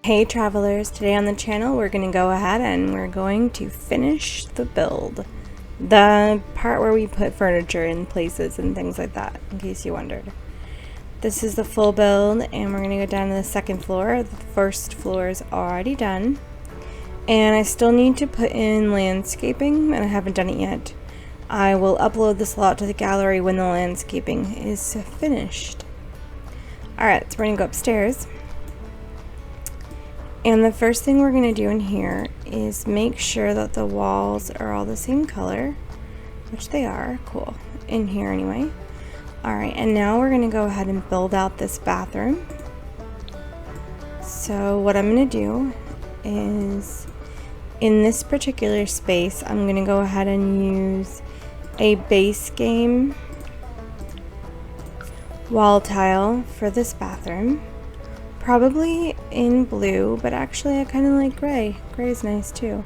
Hey travelers, today on the channel we're going to go ahead and we're going to finish the build. The part where we put furniture in places and things like that, in case you wondered. This is the full build and we're going to go down to the second floor. The first floor is already done. And I still need to put in landscaping and I haven't done it yet. I will upload this lot to the gallery when the landscaping is finished. Alright, so we're going to go upstairs. And the first thing we're going to do in here is make sure that the walls are all the same color, which they are, cool, in here anyway. Alright, and now we're going to go ahead and build out this bathroom. So what I'm going to do is, in this particular space, I'm going to go ahead and use a base game wall tile for this bathroom. Probably in blue, but actually I kind of like gray. Gray is nice too.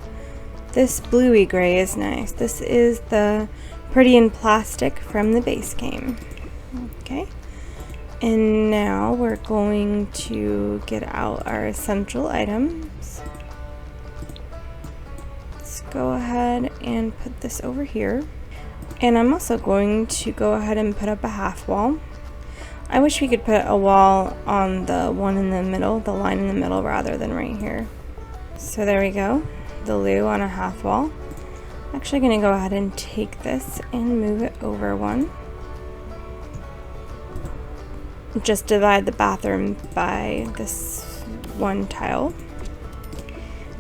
This bluey gray is nice. This is the Pretty in Plastic from the base game. Okay. And now we're going to get out our essential items. Let's go ahead and put this over here. And I'm also going to go ahead and put up a half wall. I wish we could put a wall on the one in the middle, the line in the middle, rather than right here. So there we go, the loo on a half wall. I'm actually going to go ahead and take this and move it over one. Just divide the bathroom by this one tile.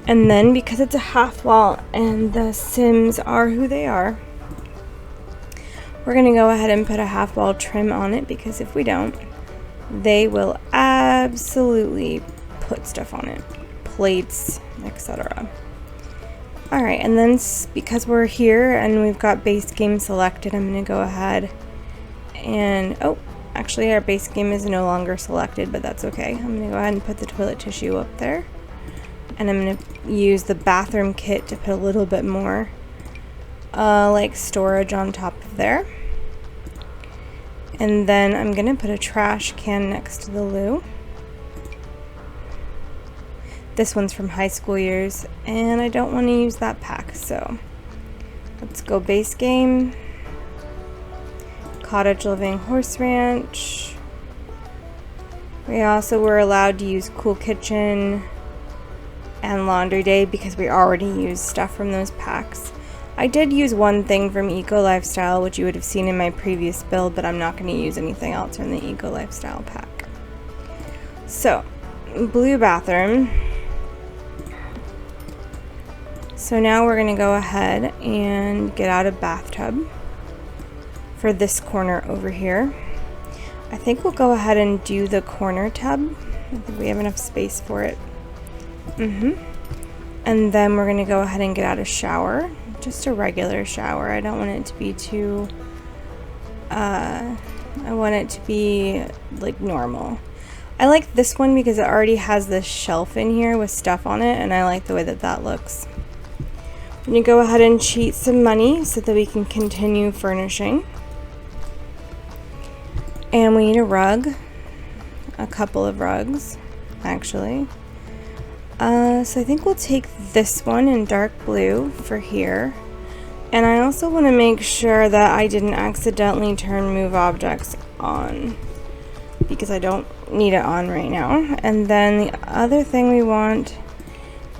And then, because it's a half wall and the Sims are who they are, we're going to go ahead and put a half wall trim on it, because if we don't, they will absolutely put stuff on it. Plates, etc. Alright, and then because we're here and we've got base game selected, I'm going to go ahead and, oh, actually our base game is no longer selected, but that's okay. I'm going to go ahead and put the toilet tissue up there. And I'm going to use the bathroom kit to put a little bit more like storage on top of there. And then I'm gonna put a trash can next to the loo. This one's from high school years and I don't want to use that pack, so let's go base game, Cottage Living, Horse Ranch. We also were allowed to use Cool Kitchen and Laundry Day because we already used stuff from those packs. I did use one thing from Eco Lifestyle, which you would have seen in my previous build, but I'm not going to use anything else from the Eco Lifestyle pack. So, blue bathroom. So now we're going to go ahead and get out a bathtub for this corner over here. I think we'll go ahead and do the corner tub. I think we have enough space for it. And then we're going to go ahead and get out a shower. Just a regular shower. I don't want it to be too, I want it to be like normal. I like this one because it already has this shelf in here with stuff on it, and I like the way that that looks. I'm going to go ahead and cheat some money so that we can continue furnishing. And we need a rug, a couple of rugs actually. So I think we'll take this one in dark blue for here. And I also want to make sure that I didn't accidentally turn move objects on, because I don't need it on right now. And then the other thing we want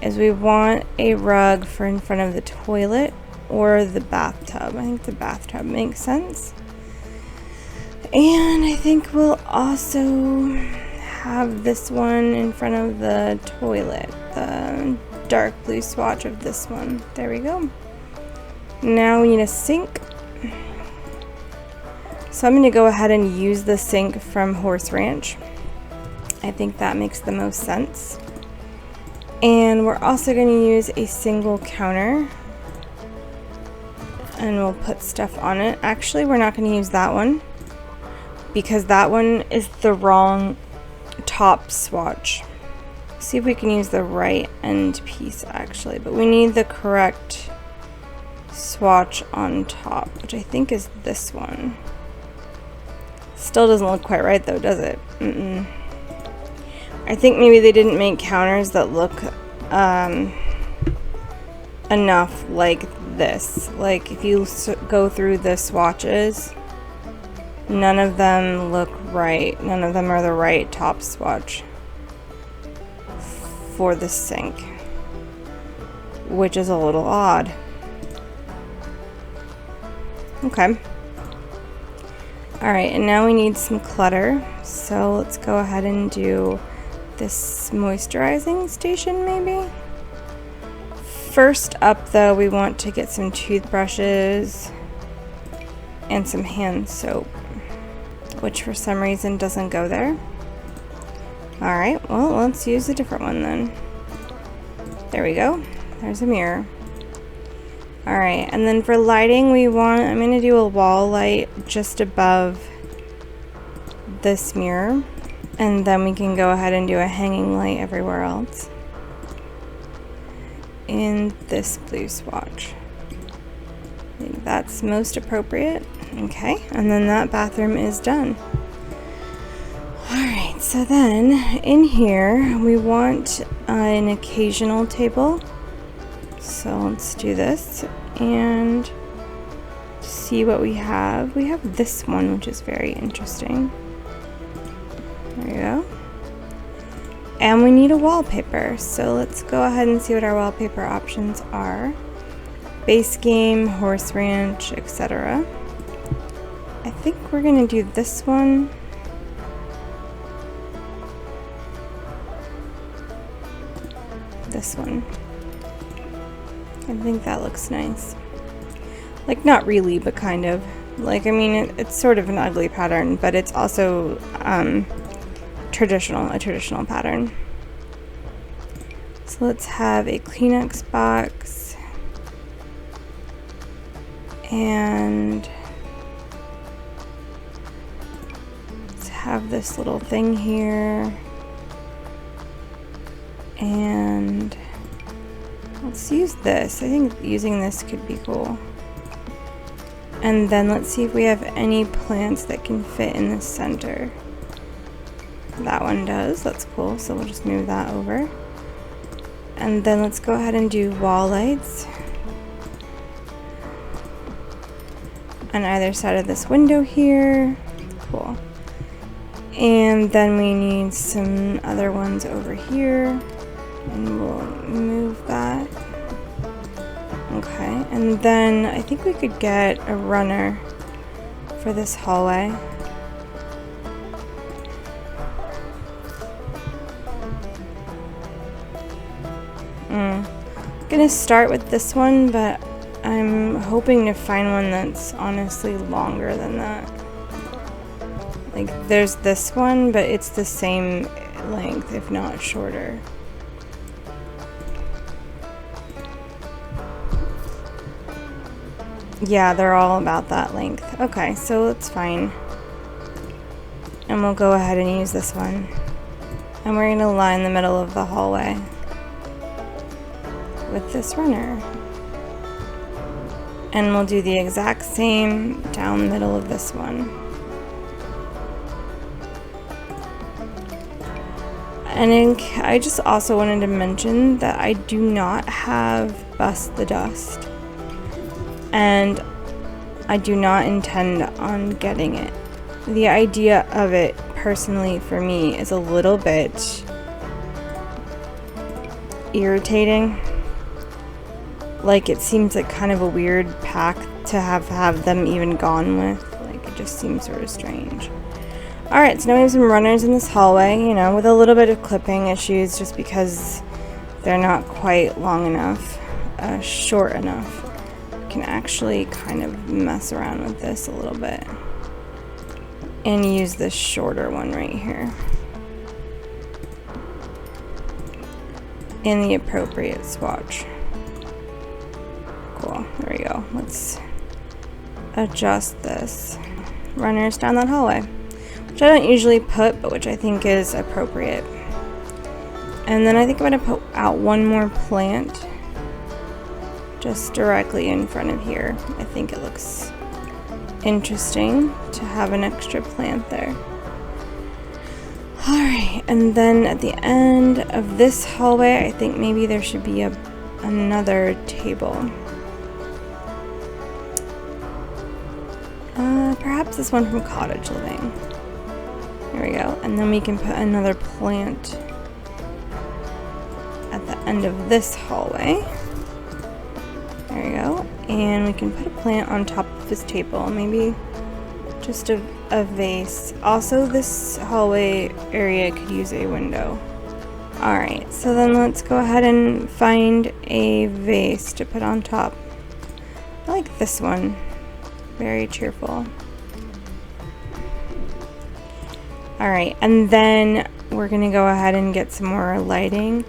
is we want a rug for in front of the toilet or the bathtub. I think the bathtub makes sense. And I think we'll also have this one in front of the toilet, the dark blue swatch of this one. There we go. Now we need a sink. So I'm going to go ahead and use the sink from Horse Ranch. I think that makes the most sense. And we're also going to use a single counter, and we'll put stuff on it. Actually, we're not going to use that one because that one is the wrong top swatch. See if we can use the right end piece actually, but we need the correct swatch on top, which I think is this one. Still doesn't look quite right though, does it? I think maybe they didn't make counters that look enough like this. Like if you go through the swatches, none of them look right. None of them are the right top swatch for the sink, which is a little odd. Okay. Alright, and now we need some clutter. So let's go ahead and do this moisturizing station maybe. First up though, we want to get some toothbrushes and some hand soap, which for some reason doesn't go there. Alright, well, let's use a different one then. There we go. There's a mirror. Alright, and then for lighting, I'm going to do a wall light just above this mirror. And then we can go ahead and do a hanging light everywhere else in this blue swatch. I think that's most appropriate. Okay, and then that bathroom is done. Alright, so then in here we want an occasional table. So let's do this and see what we have. We have this one, which is very interesting. There we go. And we need a wallpaper. So let's go ahead and see what our wallpaper options are. Base game, horse ranch, etc. I think we're gonna do this one. This one. I think that looks nice. Like, not really, but kind of. Like, I mean, it's sort of an ugly pattern, but it's also a traditional pattern. So let's have a Kleenex box. And let's have this little thing here. And let's use this. I think using this could be cool. And then let's see if we have any plants that can fit in the center. That one does. That's cool. So we'll just move that over. And then let's go ahead and do wall lights on either side of this window here. Cool. And then we need some other ones over here. And we'll move that. Okay, and then I think we could get a runner for this hallway. I'm gonna start with this one, but I'm hoping to find one that's honestly longer than that. Like, there's this one, but it's the same length, if not shorter. Yeah, they're all about that length. Okay, so it's fine. And we'll go ahead and use this one. And we're going to line the middle of the hallway with this runner. And we'll do the exact same down the middle of this one. And I just also wanted to mention that I do not have Bust the Dust. And I do not intend on getting it. The idea of it, personally, for me, is a little bit irritating. Like, it seems like kind of a weird pack to have them even gone with. Like, it just seems sort of strange. Alright, so now we have some runners in this hallway, you know, with a little bit of clipping issues just because they're not quite long enough, short enough. Can actually kind of mess around with this a little bit and use this shorter one right here in the appropriate swatch. Cool, there we go. Let's adjust this. Runners down that hallway, which I don't usually put, but which I think is appropriate. And then I think I'm going to put out one more plant just directly in front of here. I think it looks interesting to have an extra plant there. Alright, and then at the end of this hallway, I think maybe there should be another table. Perhaps this one from Cottage Living. There we go. And then we can put another plant at the end of this hallway. There we go. And we can put a plant on top of this table. Maybe just a vase. Also, this hallway area could use a window. Alright, so then let's go ahead and find a vase to put on top. I like this one. Very cheerful. Alright, and then we're going to go ahead and get some more lighting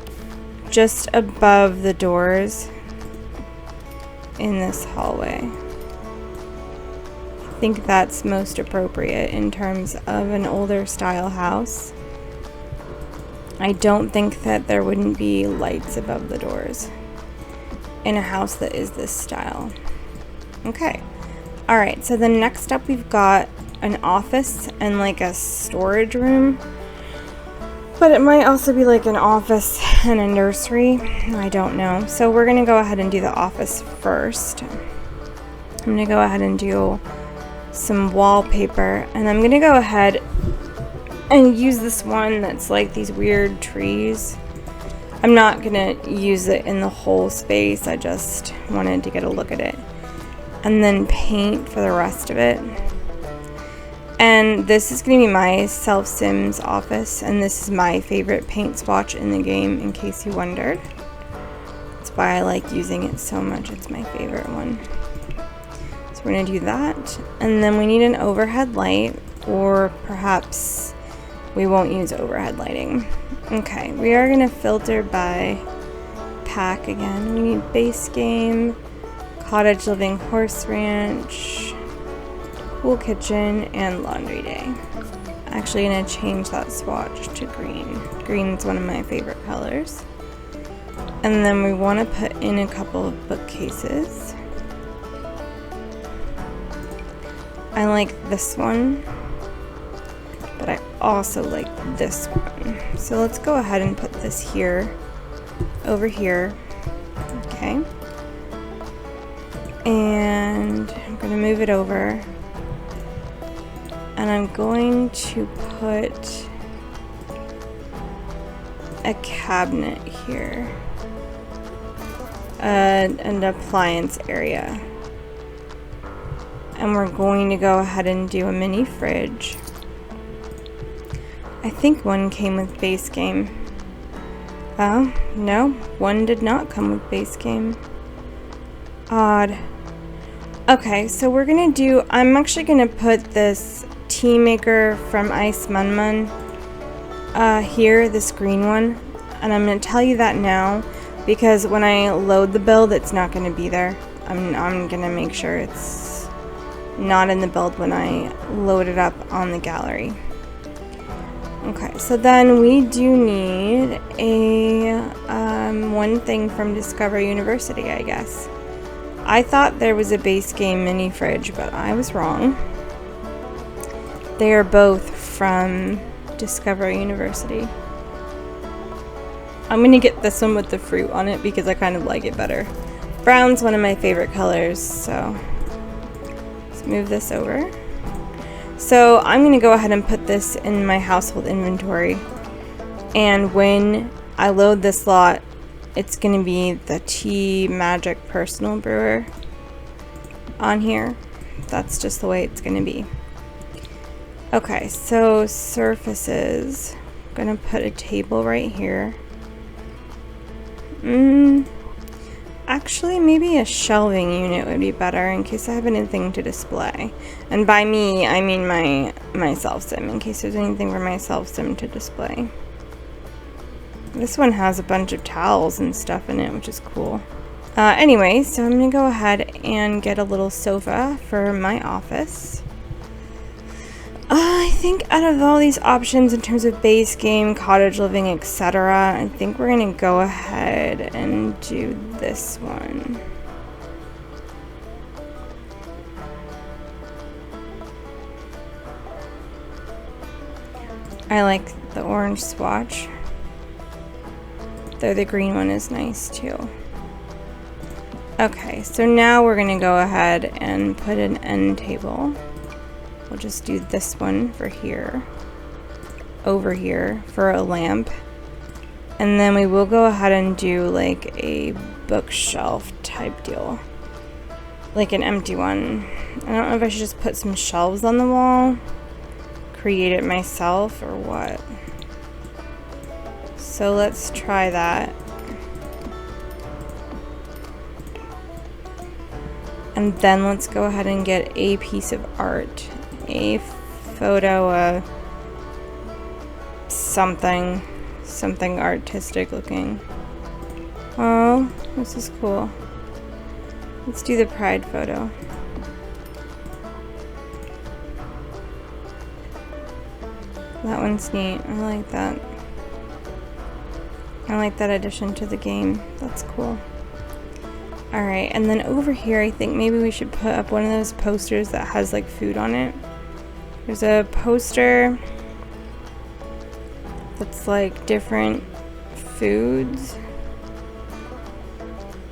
just above the doors in this hallway. I think that's most appropriate in terms of an older style house. I don't think that there wouldn't be lights above the doors in a house that is this style. Okay. Alright, so then next up we've got an office and like a storage room. But it might also be like an office and a nursery. I don't know. So we're going to go ahead and do the office first. I'm going to go ahead and do some wallpaper. And I'm going to go ahead and use this one that's like these weird trees. I'm not going to use it in the whole space. I just wanted to get a look at it. And then paint for the rest of it. And this is going to be my self-sims office, and this is my favorite paint swatch in the game, in case you wondered. That's why I like using it so much. It's my favorite one. So we're going to do that, and then we need an overhead light, or perhaps we won't use overhead lighting. Okay, we are going to filter by pack again. We need base game, Cottage Living, Horse Ranch, Cool Kitchen, and Laundry Day. I'm actually going to change that swatch to green. Green's one of my favorite colors. And then we want to put in a couple of bookcases. I like this one, but I also like this one. So let's go ahead and put this here, over here. Okay. And I'm going to move it over. And I'm going to put a cabinet here, an appliance area. And we're going to go ahead and do a mini fridge. I think one came with base game. Oh, no, one did not come with base game. Odd. Okay, so we're gonna do, I'm actually gonna put this tea maker from Ice Mun Mun here, this green one, and I'm going to tell you that now because when I load the build it's not going to be there. I'm going to make sure it's not in the build when I load it up on the gallery. Okay, so then we do need a one thing from Discover University, I guess. I thought there was a base game mini fridge, but I was wrong. They are both from Discover University. I'm going to get this one with the fruit on it because I kind of like it better. Brown's one of my favorite colors, so let's move this over. So I'm going to go ahead and put this in my household inventory. And when I load this lot, it's going to be the Tea Magic Personal Brewer on here. That's just the way it's going to be. Okay, so surfaces. I'm gonna put a table right here. Actually, maybe a shelving unit would be better in case I have anything to display. And by me, I mean my self-sim, in case there's anything for my self-sim to display. This one has a bunch of towels and stuff in it, which is cool. Anyway, so I'm gonna go ahead and get a little sofa for my office. I think out of all these options in terms of base game, cottage living, etc., I think we're going to go ahead and do this one. I like the orange swatch. Though the green one is nice too. Okay, so now we're gonna go ahead and put an end table. We'll just do this one for here, over here for a lamp. And then we will go ahead and do like a bookshelf type deal. Like an empty one. I don't know if I should just put some shelves on the wall, create it myself, or what. So let's try that. And then let's go ahead and get a piece of art. A photo, something artistic looking. Oh, this is cool. Let's do the pride photo. That one's neat. I like that. I like that addition to the game. That's cool. Alright, and then over here I think maybe we should put up one of those posters that has like food on it. There's a poster that's like different foods.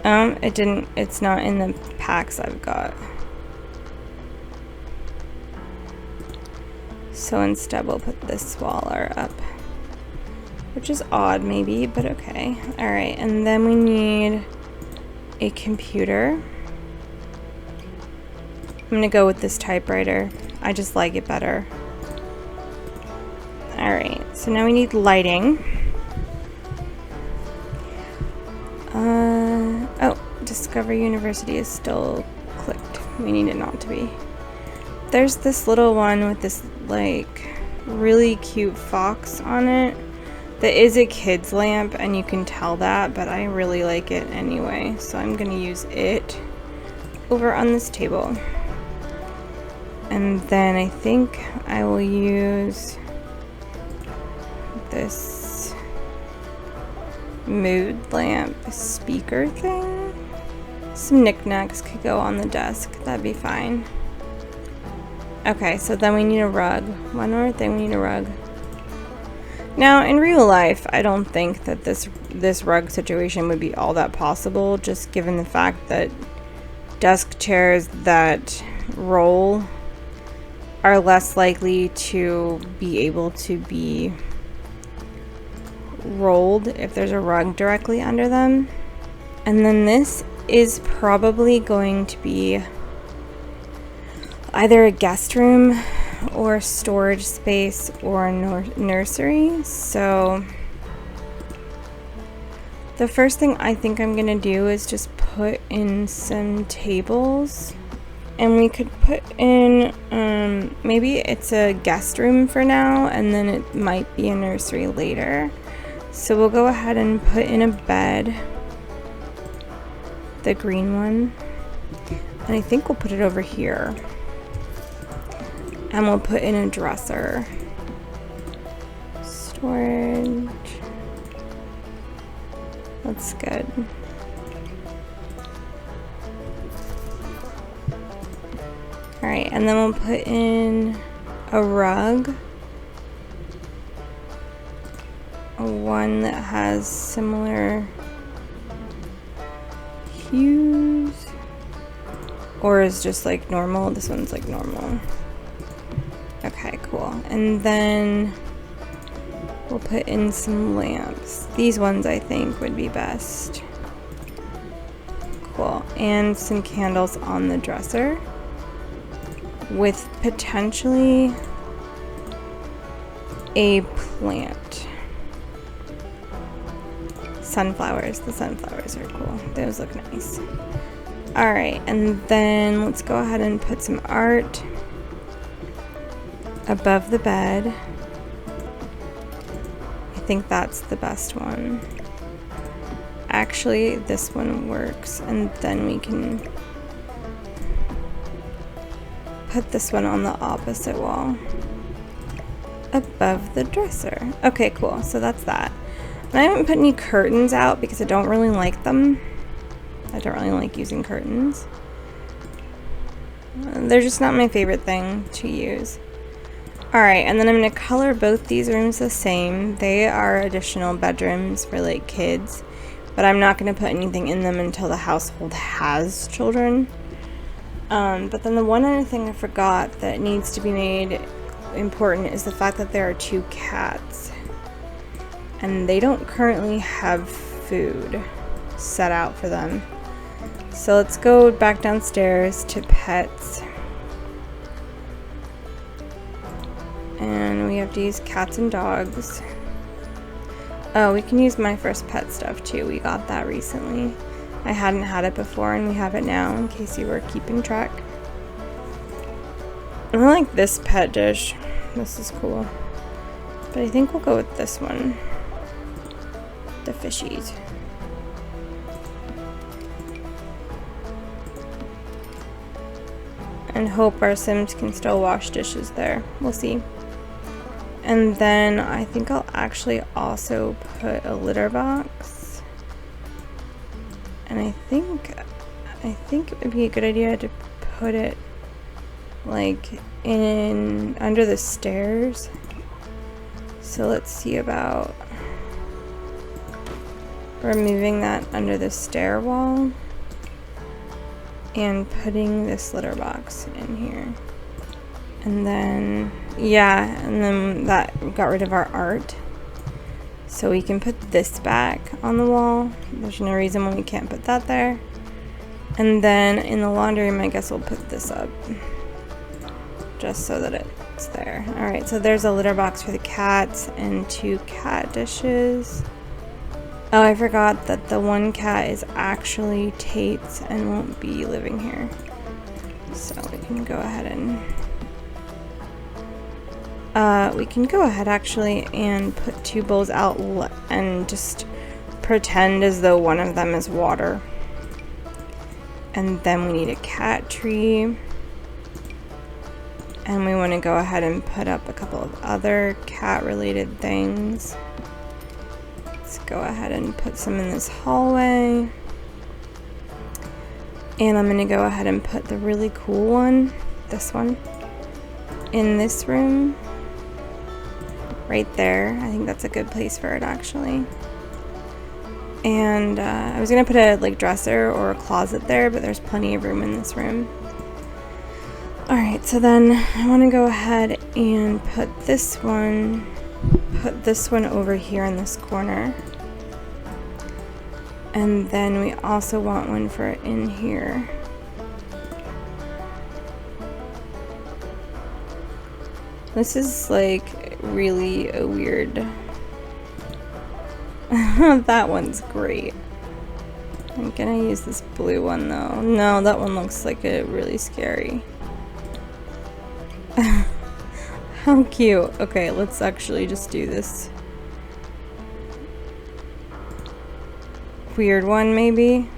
It's not in the packs I've got. So instead we'll put this wall art up. Which is odd maybe, but okay. Alright, and then we need a computer. I'm gonna go with this typewriter. I just like it better. Alright, so now we need lighting. Oh, Discover University is still clicked. We need it not to be. There's this little one with this like really cute fox on it. That is a kid's lamp, and you can tell that, but I really like it anyway, so I'm gonna use it over on this table. And then I think I will use this mood lamp speaker thing. Some knickknacks could go on the desk, that'd be fine. Okay, so then we need a rug. One more thing, we need a rug. Now, in real life, I don't think that this rug situation would be all that possible, just given the fact that desk chairs that roll are less likely to be able to be rolled if there's a rug directly under them. And then this is probably going to be either a guest room or a storage space or a nursery. So the first thing I think I'm gonna do is just put in some tables, and we could put in maybe it's a guest room for now, and then it might be a nursery later. So we'll go ahead and put in a bed, the green one, and I think we'll put it over here. And we'll put in a dresser. Storage. That's good. Alright, and then we'll put in a rug. One that has similar hues. Or is just like normal. This one's like normal. Okay, cool. And then we'll put in some lamps. These ones I think would be best. Cool. And some candles on the dresser with potentially a plant. Sunflowers. The sunflowers are cool. Those look nice. Alright, and then let's go ahead and put some art above the bed. I think that's the best one. Actually, this one works, and then we can put this one on the opposite wall above the dresser. Okay, cool. So that's that. And I haven't put any curtains out because I don't really like them. I don't really like using curtains. They're just not my favorite thing to use. Alright, and then I'm going to color both these rooms the same. They are additional bedrooms for like kids, but I'm not going to put anything in them until the household has children. But then the one other thing I forgot that needs to be made important is the fact that there are 2 cats. And they don't currently have food set out for them. So let's go back downstairs to pets. And we have these cats and dogs. Oh, we can use my first pet stuff too. We got that recently. I hadn't had it before and we have it now in case you were keeping track. I like this pet dish. This is cool. But I think we'll go with this one. The fishies. And hope our Sims can still wash dishes there. We'll see. And then I think I'll actually also put a litter box. And I think it would be a good idea to put it like in under the stairs. So let's see about removing that under the stair wall and putting this litter box in here. And then, yeah, and then that got rid of our art. So we can put this back on the wall. There's no reason why we can't put that there. And then in the laundry room, I guess we'll put this up. Just so that it's there. Alright, so there's a litter box for the cats and 2 cat dishes. Oh, I forgot that the one cat is actually Tate's and won't be living here. So we can go ahead and... we can go ahead actually and put 2 bowls out and just pretend as though one of them is water. And then we need a cat tree. And we want to go ahead and put up a couple of other cat related things. Let's go ahead and put some in this hallway. And I'm going to go ahead and put the really cool one, this one, in this room. Right there. I think that's a good place for it actually. And I was going to put a like dresser or a closet there, but there's plenty of room in this room. Alright, so then I want to go ahead and put this one over here in this corner. And then we also want one for in here. This is like really a weird... That one's great. I'm gonna use this blue one though. No, that one looks like it really scary. How cute. Okay, let's actually just do this weird one maybe.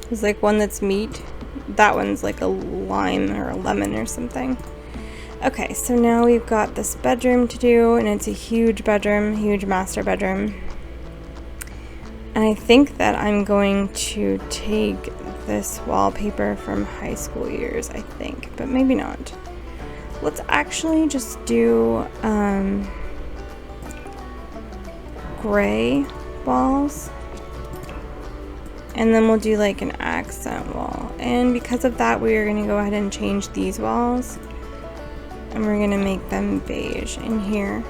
There's like one that's meat. That one's like a lime or a lemon or something. Okay, so now we've got this bedroom to do, and it's a huge bedroom, huge master bedroom. And I think that I'm going to take this wallpaper from high school years, I think, but maybe not. Let's actually just do gray walls, and then we'll do like an accent wall. And because of that, we're going to go ahead and change these walls, and we're going to make them beige in here.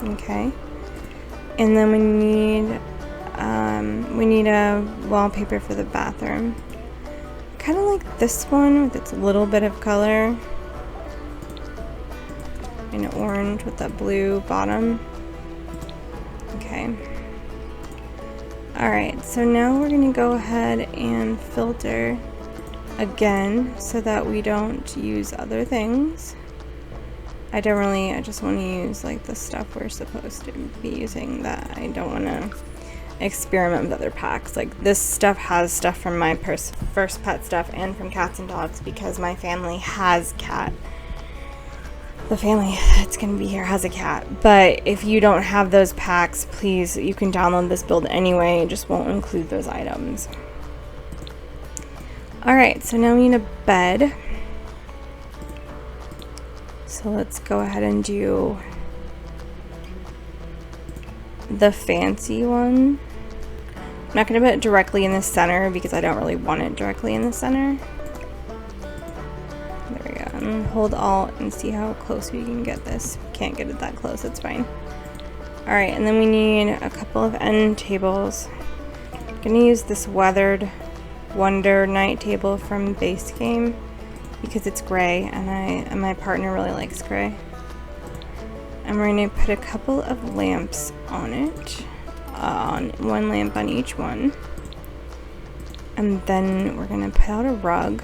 Okay, and then we need a wallpaper for the bathroom. Kind of like this one with its little bit of color. And orange with that blue bottom. Okay. Alright, so now we're going to go ahead and filter again so that we don't use other things. I just want to use like the stuff we're supposed to be using. That I don't want to experiment with other packs. Like this stuff has stuff from my first pet stuff and from cats and dogs because my family has cat. The family that's going to be here has a cat. But if you don't have those packs, please, you can download this build anyway. It just won't include those items. Alright, so now we need a bed. So let's go ahead and do the fancy one. I'm not going to put it directly in the center because I don't really want it directly in the center. There we go. And hold Alt and see how close we can get this. Can't get it that close, that's fine. Alright, and then we need a couple of end tables. I'm going to use this Weathered Wonder night table from base game because it's gray and my partner really likes gray. And we're going to put a couple of lamps on it. On one lamp on each one, and then we're gonna put out a rug.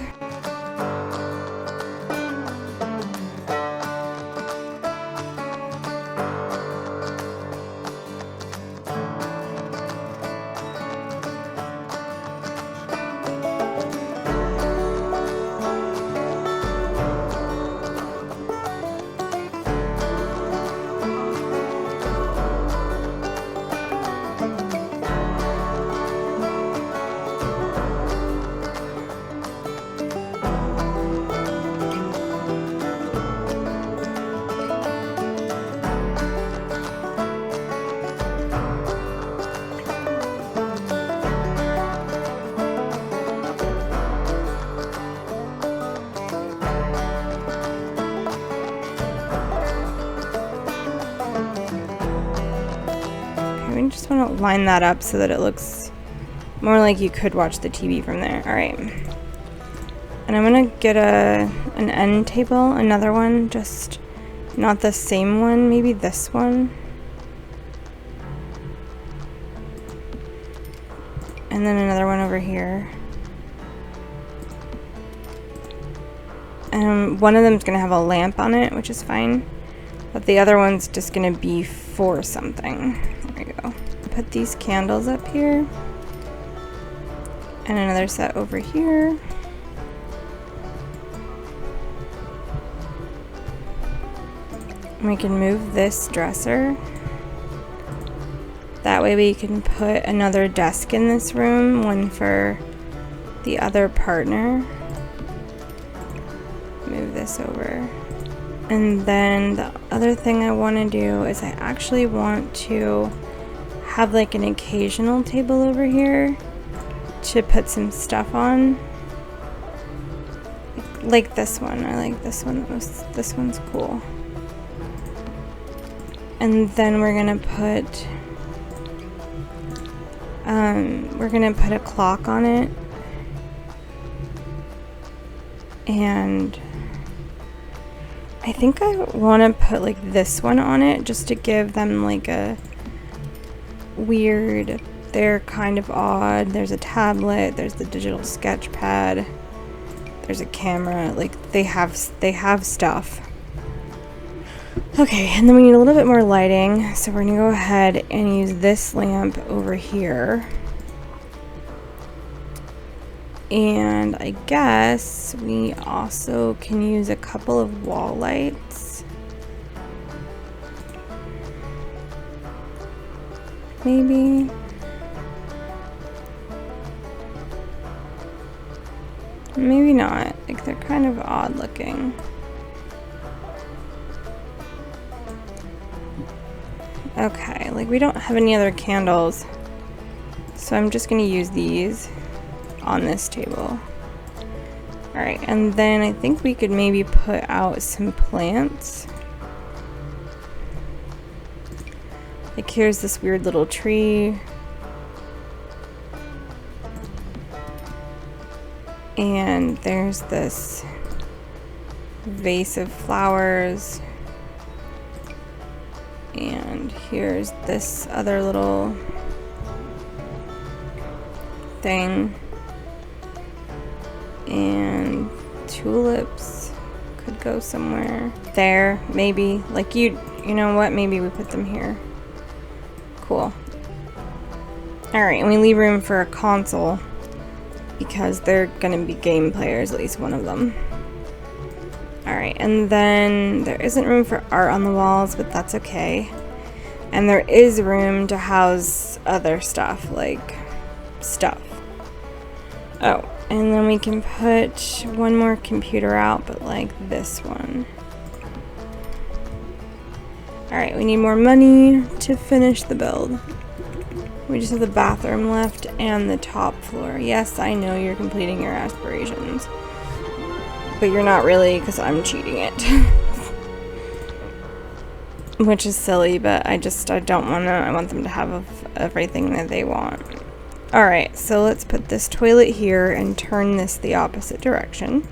We just want to line that up so that it looks more like you could watch the TV from there. Alright. And I'm going to get an end table, another one, just not the same one, maybe this one. And then another one over here. And one of them is going to have a lamp on it, which is fine. But the other one's just going to be for something. There we go. Put these candles up here. And another set over here. And we can move this dresser. That way we can put another desk in this room, one for the other partner. Move this over. And then the other thing I want to do is I actually want to have like an occasional table over here to put some stuff on. Like this one. I like this one. This one's cool. And then we're gonna put a clock on it. And I think I want to put like this one on it just to give them like a weird, they're kind of odd. There's a tablet, there's the digital sketch pad, there's a camera, like they have stuff. Okay, and then we need a little bit more lighting, so we're gonna go ahead and use this lamp over here. And I guess we also can use a couple of wall lights. Maybe. Maybe not. Like they're kind of odd looking. Okay, like we don't have any other candles. So I'm just gonna use these on this table. Alright, and then I think we could maybe put out some plants. Like here's this weird little tree. And there's this vase of flowers. And here's this other little thing. And tulips could go somewhere there, maybe. Like you know what? Maybe we put them here. Cool. Alright, and we leave room for a console because they're gonna be game players, at least one of them. Alright, and then there isn't room for art on the walls, but that's okay. And there is room to house other stuff, like stuff. Oh, and then we can put one more computer out, but like this one. Alright, we need more money to finish the build. We just have the bathroom left and the top floor. Yes, I know you're completing your aspirations. But you're not really, because I'm cheating it. Which is silly, but I don't want to. I want them to have everything that they want. Alright, so let's put this toilet here and turn this the opposite direction.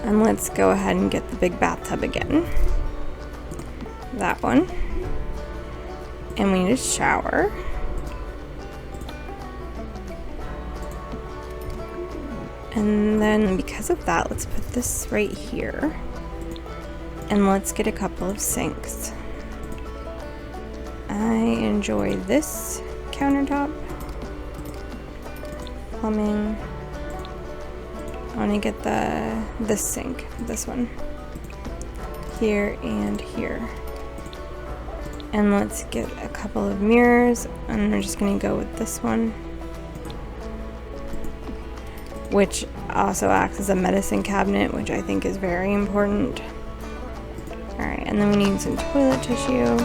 And let's go ahead and get the big bathtub again. That one. And we need a shower. And then because of that, let's put this right here. And let's get a couple of sinks. I enjoy this countertop. Plumbing. I want to get this sink, this one. Here and here. And let's get a couple of mirrors, and we're just going to go with this one. Which also acts as a medicine cabinet, which I think is very important. Alright, and then we need some toilet tissue.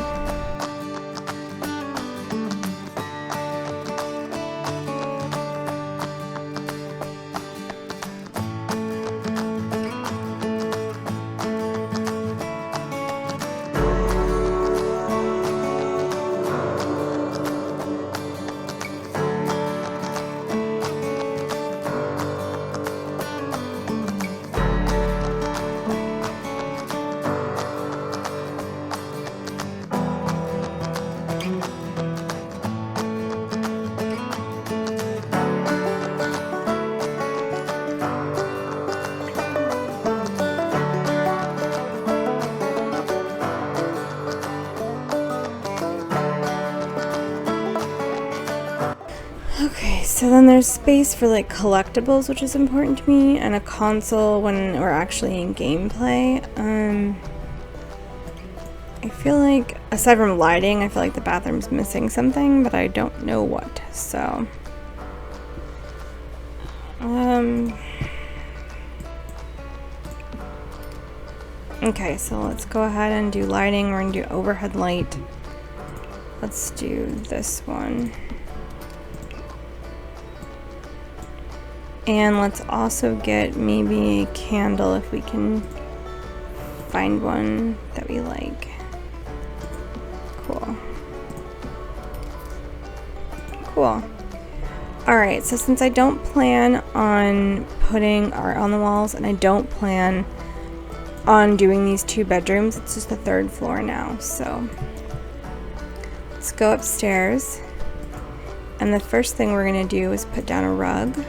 Okay, so then there's space for like collectibles, which is important to me, and a console when we're actually in gameplay. I feel like, aside from lighting, I feel like the bathroom's missing something, but I don't know what, so. Okay, so let's go ahead and do lighting. We're gonna do overhead light. Let's do this one. And let's also get maybe a candle if we can find one that we like. Cool. Cool. Alright, so since I don't plan on putting art on the walls and I don't plan on doing these 2 bedrooms, it's just the 3rd floor now, so let's go upstairs. And the first thing we're going to do is put down a rug.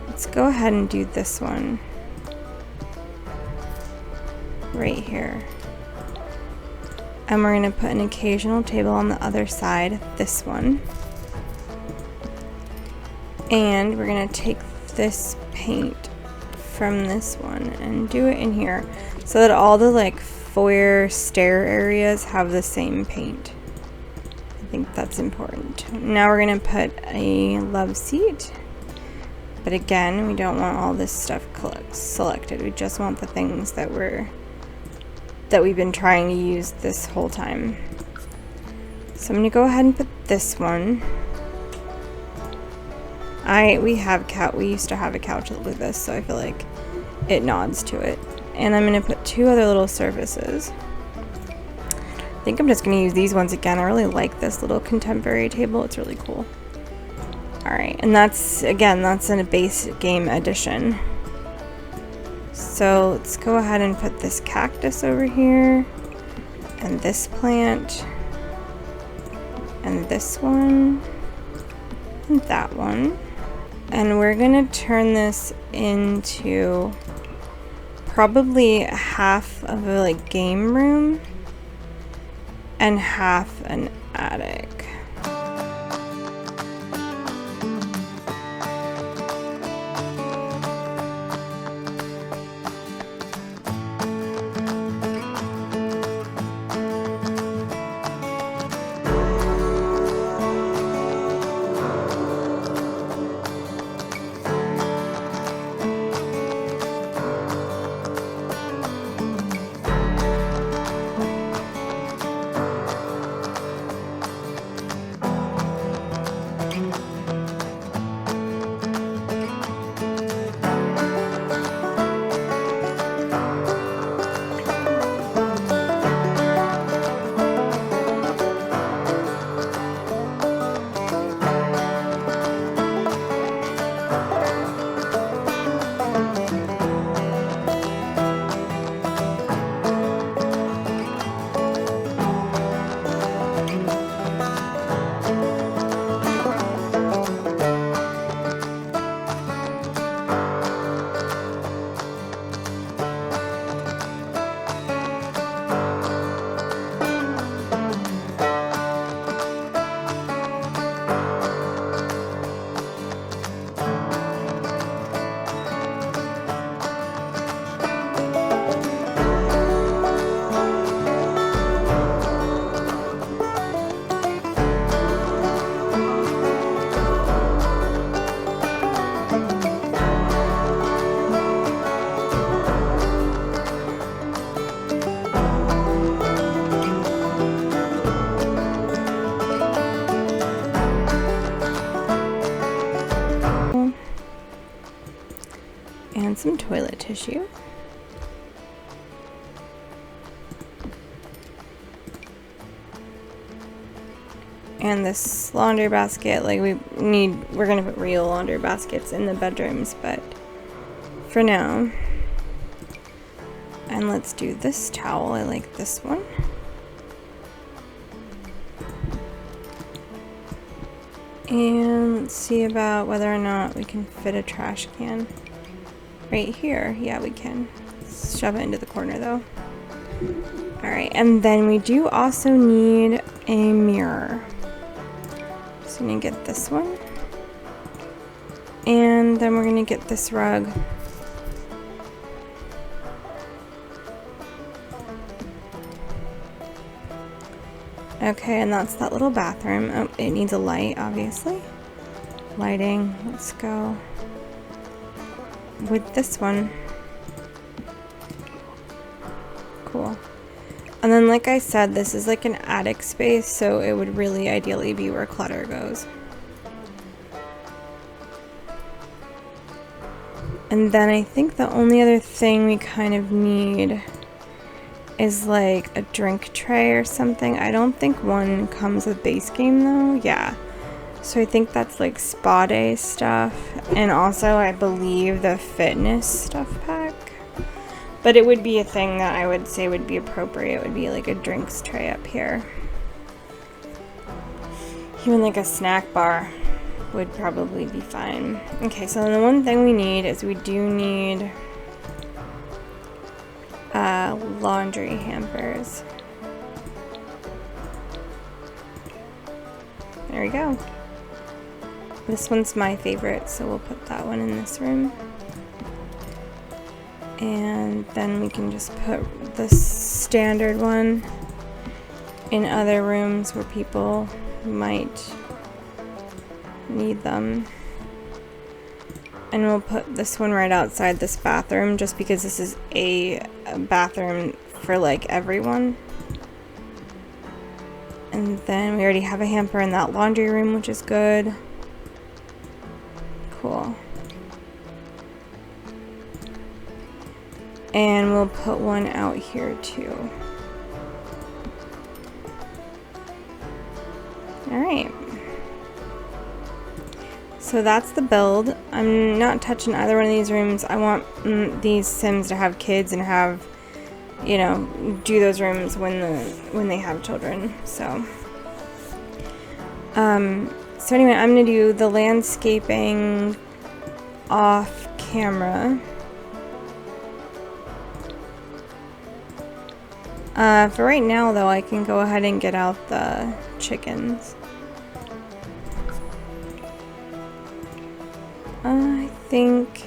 Let's go ahead and do this one right here. And we're going to put an occasional table on the other side, this one. And we're going to take this paint from this one and do it in here so that all the like foyer stair areas have the same paint. I think that's important. Now we're going to put a love seat. But again, we don't want all this stuff selected. We just want the things that we've been trying to use this whole time. So I'm gonna go ahead and put this one. We used to have a couch that looked like this, so I feel like it nods to it. And I'm gonna put 2 other little surfaces. I think I'm just gonna use these ones again. I really like this little contemporary table. It's really cool. Alright, and that's in a base game edition. So let's go ahead and put this cactus over here, and this plant, and this one, and that one. And we're gonna turn this into probably half of a like game room and half an attic. some toilet tissue. And this laundry basket, like we're gonna put real laundry baskets in the bedrooms, but for now. And let's do this towel, I like this one. And let's see about whether or not we can fit a trash can right here. Yeah, we can. Let's shove it into the corner though. Alright, and then we do also need a mirror. So I'm gonna get this one. And then we're gonna get this rug. Okay, and that's that little bathroom. Oh, it needs a light, obviously. Lighting, let's go with this one. Cool. And then, like I said, this is like an attic space, so it would really ideally be where clutter goes. And then I think the only other thing we kind of need is like a drink tray or something. I don't think one comes with base game though. Yeah. So I think that's like spa day stuff. And also I believe the fitness stuff pack. But it would be a thing that I would say would be appropriate. It would be like a drinks tray up here. Even like a snack bar would probably be fine. Okay, so the one thing we need is we do need laundry hampers. There we go. This one's my favorite, so we'll put that one in this room. And then we can just put the standard one in other rooms where people might need them. And we'll put this one right outside this bathroom just because this is a bathroom for like everyone. And then we already have a hamper in that laundry room, which is good. Cool. And we'll put one out here too. Alright. So that's the build. I'm not touching either one of these rooms. I want these Sims to have kids and have, you know, do those rooms when they have children. So anyway, I'm gonna do the landscaping off camera. For right now though, I can go ahead and get out the chickens. I think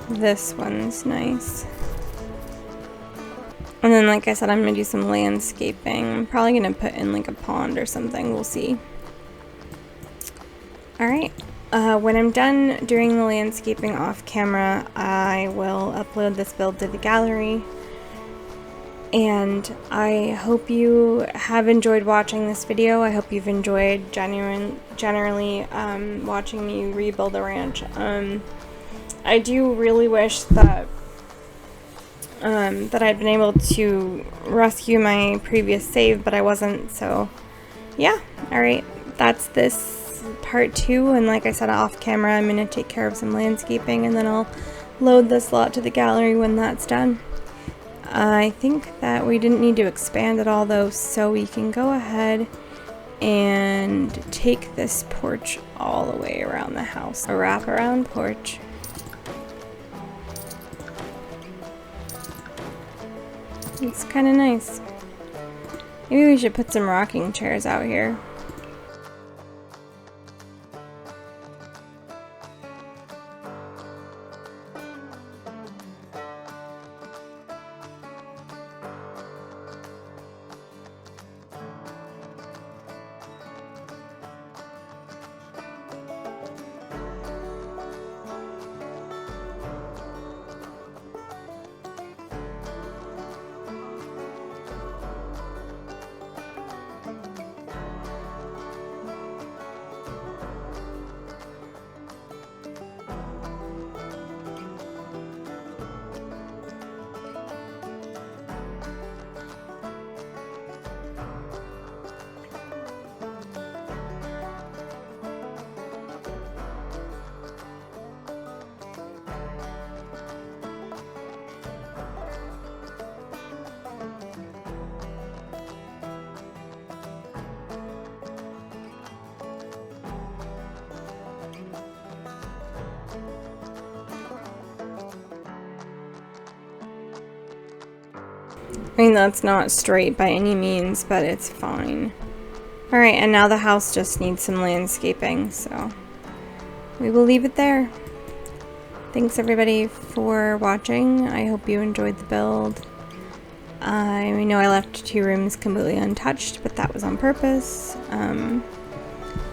this one's nice. And then, like I said, I'm gonna do some landscaping. I'm probably gonna put in like a pond or something. We'll see. Alright. When I'm done doing the landscaping off camera, I will upload this build to the gallery. And I hope you have enjoyed watching this video. I hope you've enjoyed generally watching me rebuild the ranch. I do really wish that that I'd been able to rescue my previous save, but I wasn't. So yeah, alright, that's this part 2, and like I said off camera, I'm going to take care of some landscaping and then I'll load this lot to the gallery when that's done. I think that we didn't need to expand at all though, so we can go ahead and take this porch all the way around the house. A wraparound porch. It's kind of nice. Maybe we should put some rocking chairs out here. I mean, that's not straight by any means, but it's fine. Alright, and now the house just needs some landscaping, so we will leave it there. Thanks everybody for watching. I hope you enjoyed the build. I know I left 2 rooms completely untouched, but that was on purpose.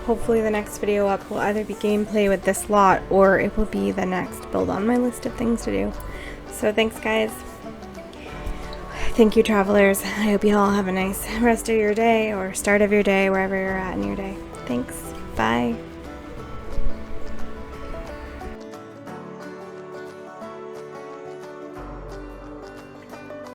Hopefully the next video up will either be gameplay with this lot, or it will be the next build on my list of things to do. So thanks guys. Thank you travelers. I hope you all have a nice rest of your day, or start of your day, wherever you're at in your day. Thanks. Bye.